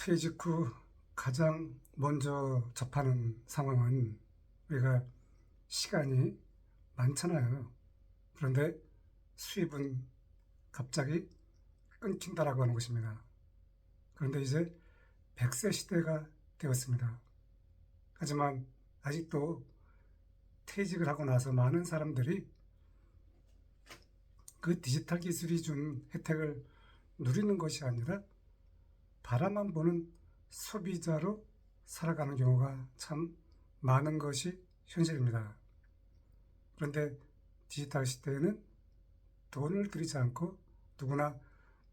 퇴직 후 가장 먼저 접하는 상황은 우리가 시간이 많잖아요. 그런데 수입은 갑자기 끊긴다라고 하는 것입니다. 그런데 이제 100세 시대가 되었습니다. 하지만 아직도 퇴직을 하고 나서 많은 사람들이 그 디지털 기술이 준 혜택을 누리는 것이 아니라 바라만 보는 소비자로 살아가는 경우가 참 많은 것이 현실입니다. 그런데 디지털 시대에는 돈을 들이지 않고 누구나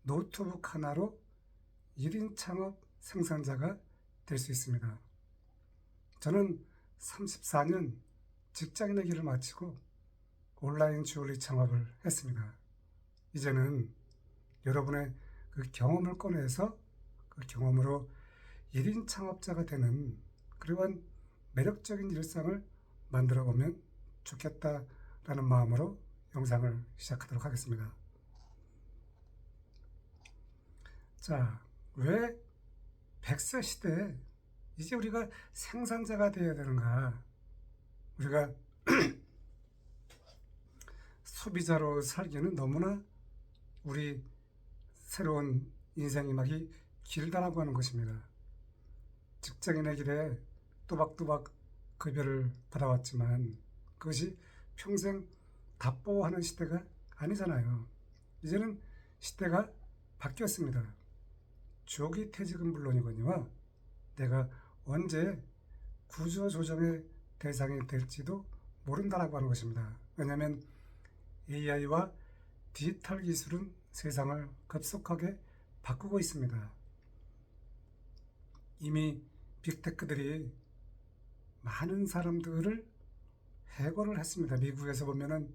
노트북 하나로 1인 창업 생산자가 될 수 있습니다. 저는 34년 직장인의 길을 마치고 온라인 주얼리 창업을 했습니다. 이제는 여러분의 그 경험을 꺼내서 그 경험으로 1인 창업자가 되는 그러한 매력적인 일상을 만들어 보면 좋겠다라는 마음으로 영상을 시작하도록 하겠습니다. 자, 왜 100세 시대에 이제 우리가 생산자가 되어야 되는가? 우리가 소비자로 살기는 너무나 우리 새로운 인생의 막이 길다라고 하는 것입니다. 직장인의 길에 또박또박 급여를 받아왔지만 그것이 평생 답보하는 시대가 아니잖아요. 이제는 시대가 바뀌었습니다. 조기 퇴직은 물론이거니와 내가 언제 구조조정의 대상이 될지도 모른다라고 하는 것입니다. 왜냐하면 AI와 디지털 기술은 세상을 급속하게 바꾸고 있습니다. 이미 빅테크들이 많은 사람들을 해고를 했습니다. 미국에서 보면은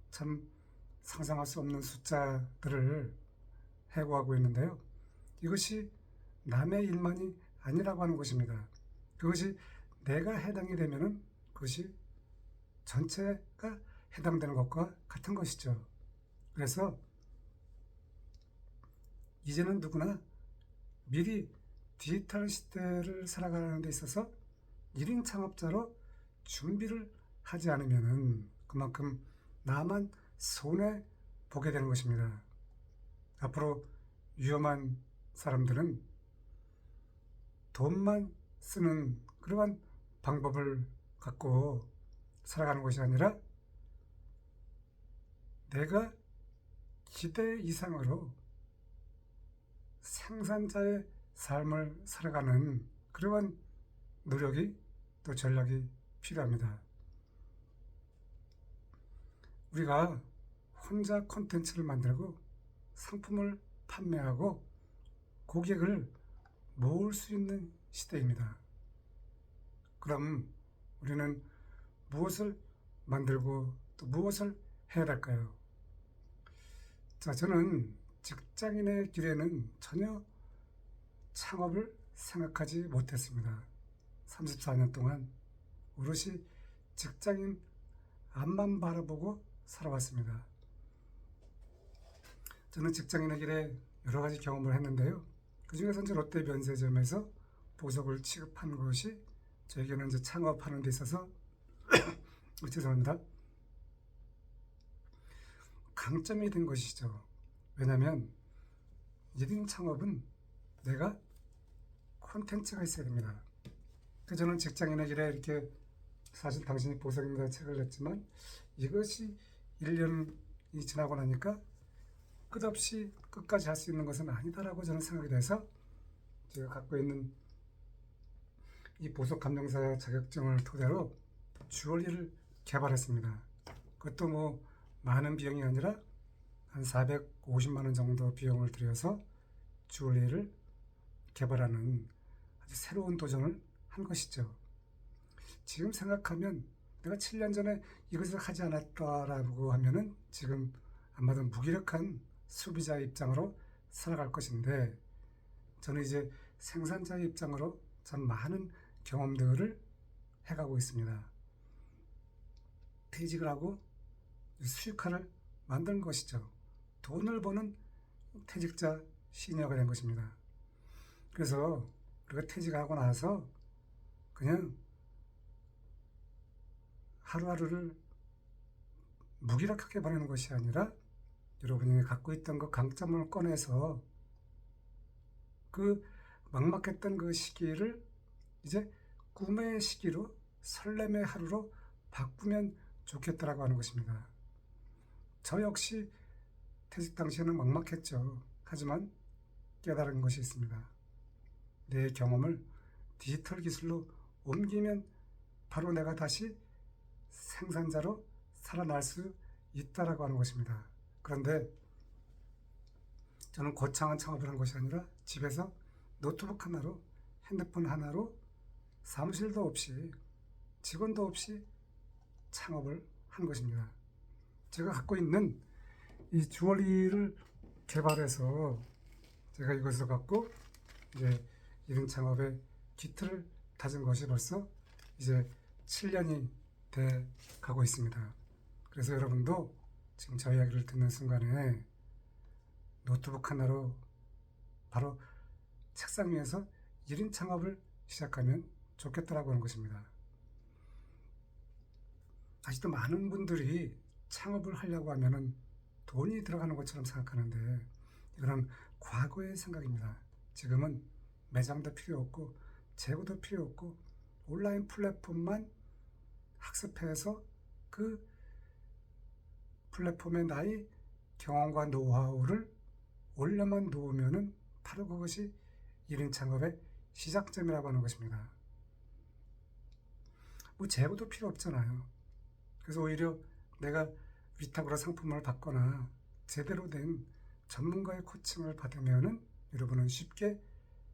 참 상상할 수 없는 숫자들을 해고하고 있는데요. 이것이 남의 일만이 아니라고 하는 것입니다. 그것이 내가 해당이 되면은 그것이 전체가 해당되는 것과 같은 것이죠. 그래서 이제는 누구나 미리 디지털 시대를 살아가는 데 있어서 1인 창업자로 준비를 하지 않으면 그만큼 나만 손해 보게 되는 것입니다. 앞으로 위험한 사람들은 돈만 쓰는 그러한 방법을 갖고 살아가는 것이 아니라 내가 기대 이상으로 생산자의 삶을 살아가는 그러한 노력이 또 전략이 필요합니다. 우리가 혼자 콘텐츠를 만들고 상품을 판매하고 고객을 모을 수 있는 시대입니다. 그럼 우리는 무엇을 만들고 또 무엇을 해야 할까요? 자, 저는 직장인의 길에는 전혀 창업을 생각하지 못했습니다. 34년 동안 오롯이 직장인 앞만 바라보고 살아왔습니다. 저는 직장인의 길에 여러 가지 경험을 했는데요. 그 중에서 이제 롯데 면세점에서 보석을 취급한 것이 저에게는 이제 창업하는 데 있어서 죄송합니다. 강점이 된 것이죠. 왜냐하면 1인 창업은 내가 콘텐츠가 있어야 됩니다. 그래서 저는 직장인의 길에 이렇게 사실 당신이 보석입니다 책을 냈지만 이것이 1년이 지나고 나니까 끝없이 끝까지 할 수 있는 것은 아니다라고 저는 생각이 돼서 제가 갖고 있는 이 보석 감정사 자격증을 토대로 주얼리를 개발했습니다. 그것도 뭐 많은 비용이 아니라 한 450만 원 정도 비용을 들여서 주얼리를 개발하는 아주 새로운 도전을 한 것이죠. 지금 생각하면 내가 7년 전에 이것을 하지 않았다라고 하면은 지금 아마도 무기력한 소비자의 입장으로 살아갈 것인데 저는 이제 생산자의 입장으로 참 많은 경험들을 해가고 있습니다. 퇴직을 하고 수익화를 만든 것이죠. 돈을 버는 퇴직자 시니어가 된 것입니다. 그래서 그리고 퇴직하고 나서 그냥 하루하루를 무기력하게 보내는 것이 아니라 여러분이 갖고 있던 그 강점을 꺼내서 그 막막했던 그 시기를 이제 꿈의 시기로 설렘의 하루로 바꾸면 좋겠다라고 하는 것입니다. 저 역시 퇴직 당시에는 막막했죠. 하지만 깨달은 것이 있습니다. 내 경험을 디지털 기술로 옮기면 바로 내가 다시 생산자로 살아날 수 있다라고 하는 것입니다. 그런데 저는 거창한 창업을 한 것이 아니라 집에서 노트북 하나로 핸드폰 하나로 사무실도 없이 직원도 없이 창업을 한 것입니다. 제가 갖고 있는 이 주얼리를 개발해서 제가 이것을 갖고 이제 이런 창업의 기틀을 다진 것이 벌써 이제 7년이 돼 가고 있습니다. 그래서 여러분도 지금 저 이야기를 듣는 순간에 노트북 하나로 바로 책상 위에서 1인 창업을 시작하면 좋겠다라고 하는 것입니다. 아직도 많은 분들이 창업을 하려고 하면은 돈이 들어가는 것처럼 생각하는데 이거는 과거의 생각입니다. 지금은 매장도 필요 없고 재고도 필요 없고 온라인 플랫폼만 학습해서 그 플랫폼에 나의 경험과 노하우를 올려만 놓으면은 바로 그것이 1인 창업의 시작점이라고 하는 것입니다. 뭐 재고도 필요 없잖아요. 그래서 오히려 내가 위탁으로 상품을 받거나 제대로 된 전문가의 코칭을 받으면은 여러분은 쉽게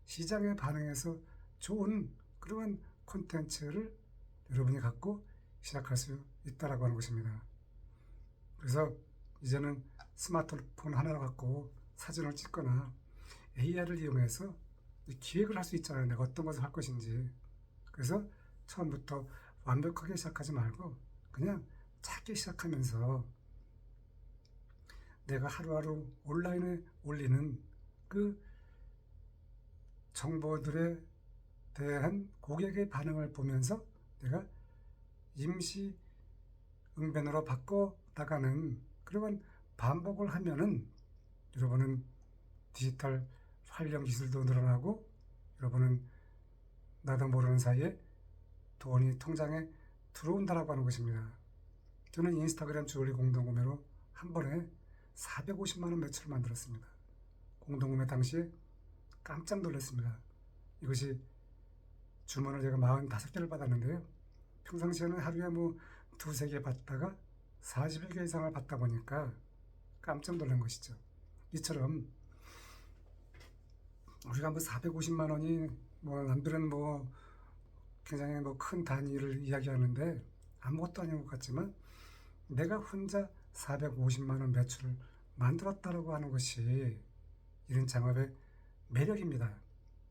시장에 반응해서 좋은 그런 콘텐츠를 여러분이 갖고 시작할 수 있다라고 하는 것입니다. 그래서 이제는 스마트폰 하나를 갖고 사진을 찍거나 AR을 이용해서 기획을 할 수 있잖아요. 내가 어떤 것을 할 것인지. 그래서 처음부터 완벽하게 시작하지 말고 그냥 작게 시작하면서 내가 하루하루 온라인에 올리는 그 정보들에 대한 고객의 반응을 보면서 내가 임시 응변으로 바꿔나가는 그런 반복을 하면은 여러분은 디지털 활용 기술도 늘어나고 여러분은 나도 모르는 사이에 돈이 통장에 들어온다라고 하는 것입니다. 저는 인스타그램 주얼리 공동구매로 한 번에 450만 원 매출을 만들었습니다. 공동구매 당시에 깜짝 놀랐습니다. 이것이 주문을 제가 45개를 받았는데요. 평상시에는 하루에 뭐 두세 개 받다가 40여 개 이상을 받다 보니까 깜짝 놀란 것이죠. 이처럼 우리가 뭐 450만 원이 뭐 남들은 뭐 굉장히 뭐 큰 단위를 이야기하는데 아무것도 아닌 것 같지만 내가 혼자 450만 원 매출을 만들었다라고 하는 것이 이런 창업의 매력입니다.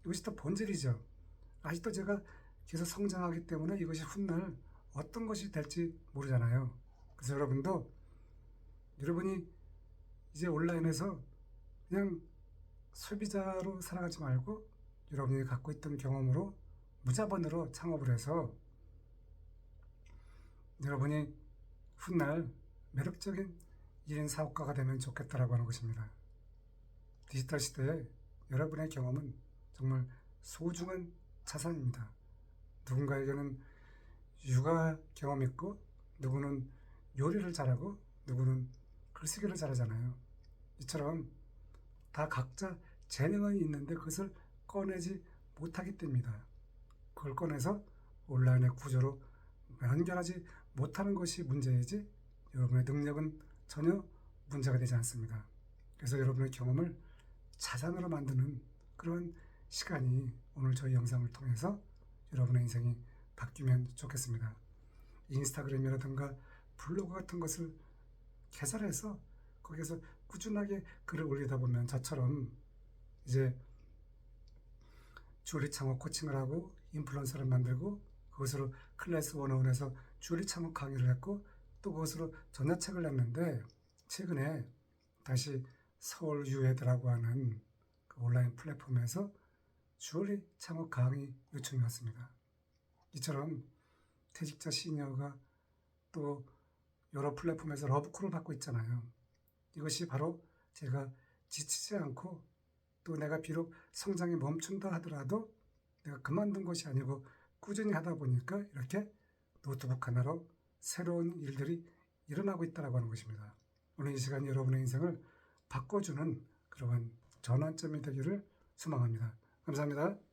이것이 또 본질이죠. 아직도 제가 계속 성장하기 때문에 이것이 훗날 어떤 것이 될지 모르잖아요. 그래서 여러분이 이제 온라인에서 그냥 소비자로 살아가지 말고 여러분이 갖고 있던 경험으로 무자본으로 창업을 해서 여러분이 훗날 매력적인 1인 사업가가 되면 좋겠다라고 하는 것입니다. 디지털 시대에 여러분의 경험은 정말 소중한 자산입니다. 누군가에게는 육아 경험이 있고 누구는 요리를 잘하고 누구는 글쓰기를 잘하잖아요. 이처럼 다 각자 재능은 있는데 그것을 꺼내지 못하기 때문입니다. 그걸 꺼내서 온라인의 구조로 연결하지 못하는 것이 문제이지 여러분의 능력은 전혀 문제가 되지 않습니다. 그래서 여러분의 경험을 자산으로 만드는 그런 시간이 오늘 저희 영상을 통해서 여러분의 인생이 바뀌면 좋겠습니다. 인스타그램이라든가 블로그 같은 것을 개설해서 거기에서 꾸준하게 글을 올리다 보면 저처럼 이제 주얼리 창업 코칭을 하고 인플루언서를 만들고 그것으로 클래스 101에서 주얼리 창업 강의를 했고 또 그것으로 전자책을 냈는데 최근에 다시 서울 유에드라고 하는 그 온라인 플랫폼에서 주얼리 창업 강의 요청이 왔습니다. 이처럼 퇴직자 시니어가 또 여러 플랫폼에서 러브콜을 받고 있잖아요. 이것이 바로 제가 지치지 않고 또 내가 비록 성장이 멈춘다 하더라도 내가 그만둔 것이 아니고 꾸준히 하다 보니까 이렇게 노트북 하나로 새로운 일들이 일어나고 있다고 하는 것입니다. 오늘 이 시간 여러분의 인생을 바꿔주는 그러한 전환점이 되기를 소망합니다. 감사합니다.